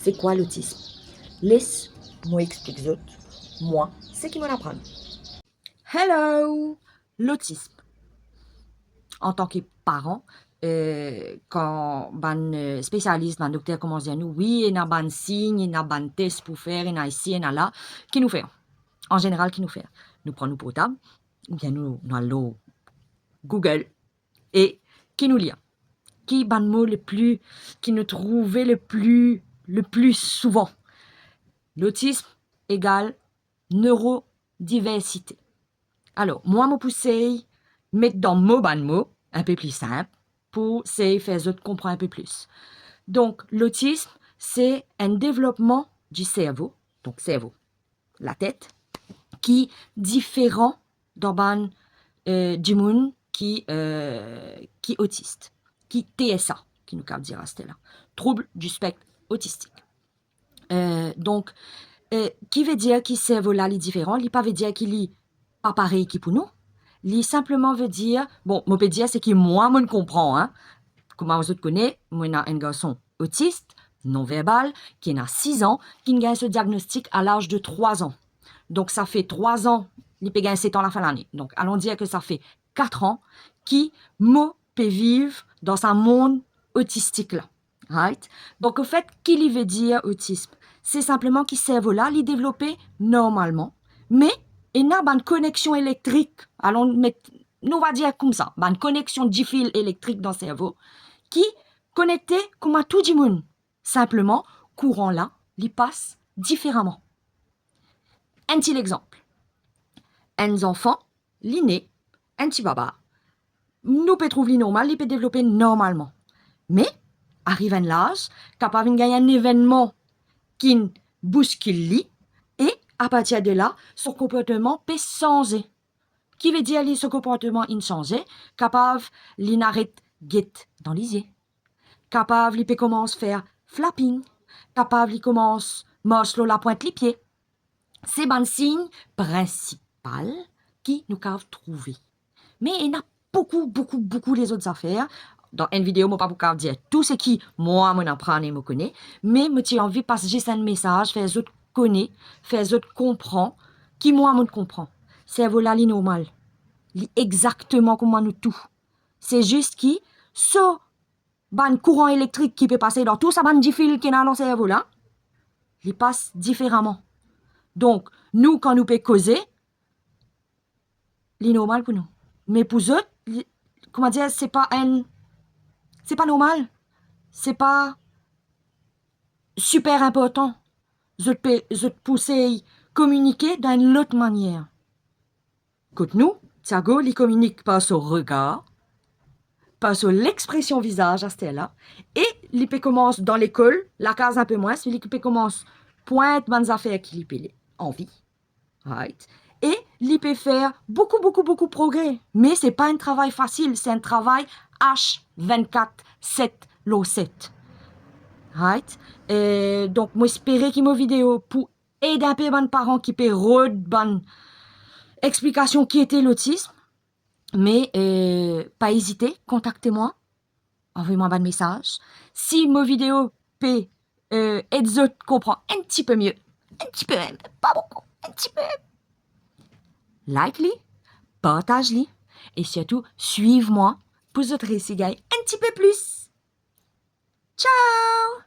c'est quoi l'autisme? Laisse-moi expliquer moi, c'est qui m'en apprend. Hello! L'autisme. En tant que parent, quand un spécialiste, un docteur commence à dire nous, oui, il y a un signe, il y a un test pour faire, il y a ici, il y a là, qui nous fait? En général, qui nous fait? Nous prenons nos portables, ou bien nous allons Google, et qui nous lit? Qui est le mot le plus, qui nous trouvait le plus souvent? L'autisme égale neurodiversité. Alors, moi, je pousse mettre dans mot un peu plus simple pour essayer de faire les autres comprendre un peu plus. Donc, l'autisme, c'est un développement du cerveau, donc cerveau, la tête, qui est différent du monde qui est autiste, qui TSA, qui nous capte dire à ce là, trouble du spectre autistique. Donc, qui veut dire que ce cerveau-là est différent, il ne veut dire qu'il est pas pareil qui pour nous. Il simplement veut dire, bon, moi peux dire c'est que moi, je comprends, hein. Comme vous autres connaissez, moi, j'ai un garçon autiste, non-verbal, qui a 6 ans, qui a ce diagnostic à l'âge de 3 ans. Donc, ça fait 3 ans, il peut gagner 7 ans à la fin de l'année. Donc, allons dire que ça fait 4 ans qui, moi, peut vivre dans un monde autistique-là. Right? Donc, au fait, qu'il veut dire autisme? C'est simplement qu'il cerveau-là, il est développé normalement, mais il a une connexion électrique, allons mettre, nous va dire comme ça, une connexion de fil électrique dans le cerveau, qui connecté comme à tout le monde. Simplement, courant là, il passe différemment. Un petit exemple. Un enfant, l'inné, un petit baba, nous peut trouver normal, il peut développer normalement. Mais, arrive un âge, capable de gagner un événement qui bouscule lui, et à partir de là, son comportement peut changer. Qui veut dire que son comportement il change, capable il n'arrête guette dans les yeux, capable il peut commencer à faire flapping, capable il commence marche la pointe les pieds. C'est un signe principal qui nous cave trouver. Mais il y a beaucoup les autres affaires. Dans une vidéo, je ne peux pas dire tout ce qui, moi, je apprends et je connais, mais j'ai envie de passer juste un message, faire les autres connaître, faire les autres comprendre, qui moi, je comprends. C'est voilà li normal. Li exactement comme nous tout. C'est juste qui, ce ban courant électrique qui peut passer dans tout ça ban de fil qui est dans le cerveau là, il passe différemment. Donc, nous, quand nous pouvons causer, c'est normal pour nous. Mais pour eux, comment dire, c'est pas normal. C'est pas super important. Je peux communiquer d'une autre manière. Écoute, nous, Thiago, il communique par son regard, par son l'expression visage à Stella, et il peut commencer dans l'école, la case un peu moins, il peut commencer pointe bonnes affaires qu'il peut envie. Right? Et il peut faire beaucoup de progrès. Mais c'est pas un travail facile, c'est un travail H24/7 lo 7. Right? Donc, moi, j'espère que mes vidéos pour aider un peu les parents qui peuvent rendre explication qui était l'autisme. Mais, pas hésiter, contactez-moi, envoyez-moi un message. Si mes vidéos peuvent aider les autres comprendre un petit peu mieux, un petit peu même, pas beaucoup, un petit peu, like-les, partage-les, et surtout, suive-moi pour vous réussir un petit peu plus. Ciao!